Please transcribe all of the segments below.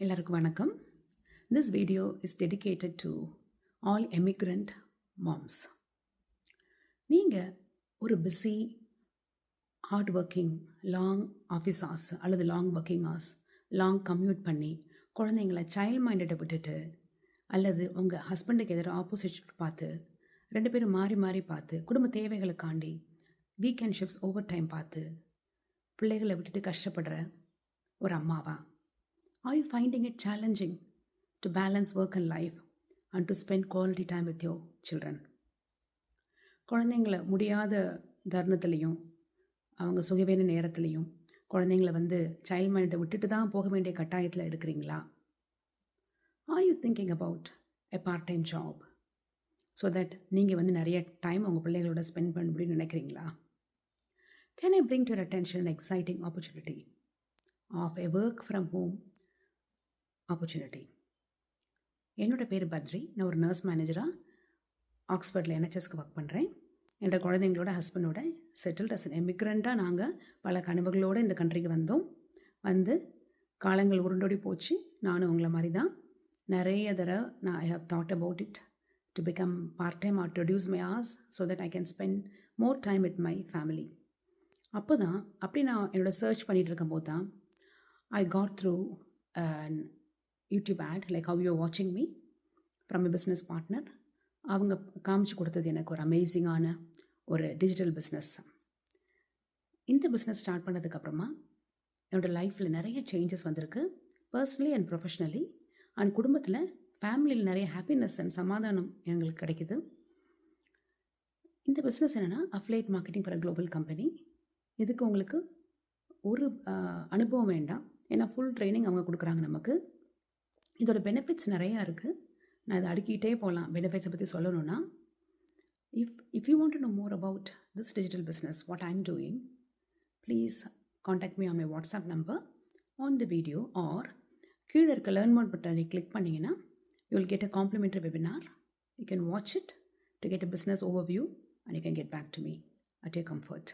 எல்லாருக்கும் வணக்கம். This video is dedicated to all immigrant moms. நீங்கள் ஒரு busy hard working long office hours அல்லது long working hours long commute பண்ணி குழந்தைங்கள சைல்ட் மைண்டை விட்டுட்டு அல்லது உங்கள் ஹஸ்பண்டுக்கு எதிராக ஆப்போசிட் பார்த்து 2 பேரும் மாறி மாறி பார்த்து குடும்ப தேவைகளுக்காண்டி வீக்கெண்ட் ஷிஃப்ட்ஸ் ஓவர் டைம் பார்த்து பிள்ளைகளை விட்டுட்டு கஷ்டப்படுற ஒரு அம்மாவா? Are you finding it challenging to balance work and life and to spend quality time with your children? குழந்தைங்கள முடியாத தருணத்துலேயும் அவங்க சுகவேன நேரத்துலையும் குழந்தைங்கள சைல்ட் மைண்டை விட்டுட்டு தான் போக வேண்டிய கட்டாயத்தில் இருக்கிறீங்களா? Are you thinking about a part-time job so that நீங்கள் நிறைய டைம் உங்கள் பிள்ளைகளோட ஸ்பெண்ட் பண்ண முடியும்னு நினைக்கிறீங்களா? Can I bring to your attention an exciting opportunity of a work from home opportunity? என்னோடய பேர் பத்ரி. நான் ஒரு நர்ஸ் மேனேஜராக ஆக்ஸ்ஃபர்டில் NHSக்கு ஒர்க் பண்ணுறேன். என்னோட குழந்தைங்களோட ஹஸ்பண்டோட செட்டில்ட் அஸ் அன் எமிக்ரண்ட்டாக நாங்கள் பல கனவுகளோடு இந்த கண்ட்ரிக்கு வந்து காலங்கள் உருண்டோடி போச்சு. நானும் உங்களை மாதிரி தான் நிறைய தடவை நான் I have thought about it to become part time or to reduce my hours so that I can spend more time with my family. அப்படி நான் என்னோடய சர்ச் பண்ணிகிட்டு இருக்கும்போது தான் I got through YouTube ad like how you வாட்சிங் me from a business partner. அவங்க காமிச்சு கொடுத்தது எனக்கு ஒரு அமேசிங்கான ஒரு டிஜிட்டல் பிஸ்னஸ். இந்த பிஸ்னஸ் ஸ்டார்ட் பண்ணதுக்கப்புறமா என்னோடய லைஃப்பில் நிறைய சேஞ்சஸ் வந்திருக்கு, பர்சனலி அண்ட் ப்ரொஃபஷ்னலி. அண்ட் குடும்பத்தில் ஃபேமிலியில் நிறைய ஹாப்பினஸ் அண்ட் சமாதானம் எங்களுக்கு கிடைக்கிது. இந்த பிஸ்னஸ் என்னென்னா affiliate marketing for a global company. இதுக்கு உங்களுக்கு ஒரு அனுபவம் வேண்டாம், ஏன்னா ஃபுல் ட்ரைனிங் அவங்க கொடுக்குறாங்க நமக்கு. இதோட பெனிஃபிட்ஸ் நிறையா இருக்குது. நான் இதை அடுக்கிட்டே போகலாம். பெனிஃபிட்ஸை பற்றி சொல்லணும்னா, if you want to know more about this digital business what I am doing, please contact me on my WhatsApp number on the video or கீழே இருக்க லேர்ன் மோர் பட்டனை கிளிக் பண்ணிங்கன்னா you will get a complimentary webinar. You can watch it to get a business overview and you can get back to me at your comfort.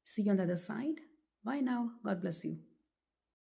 See you on the other side. Bye now. God bless you.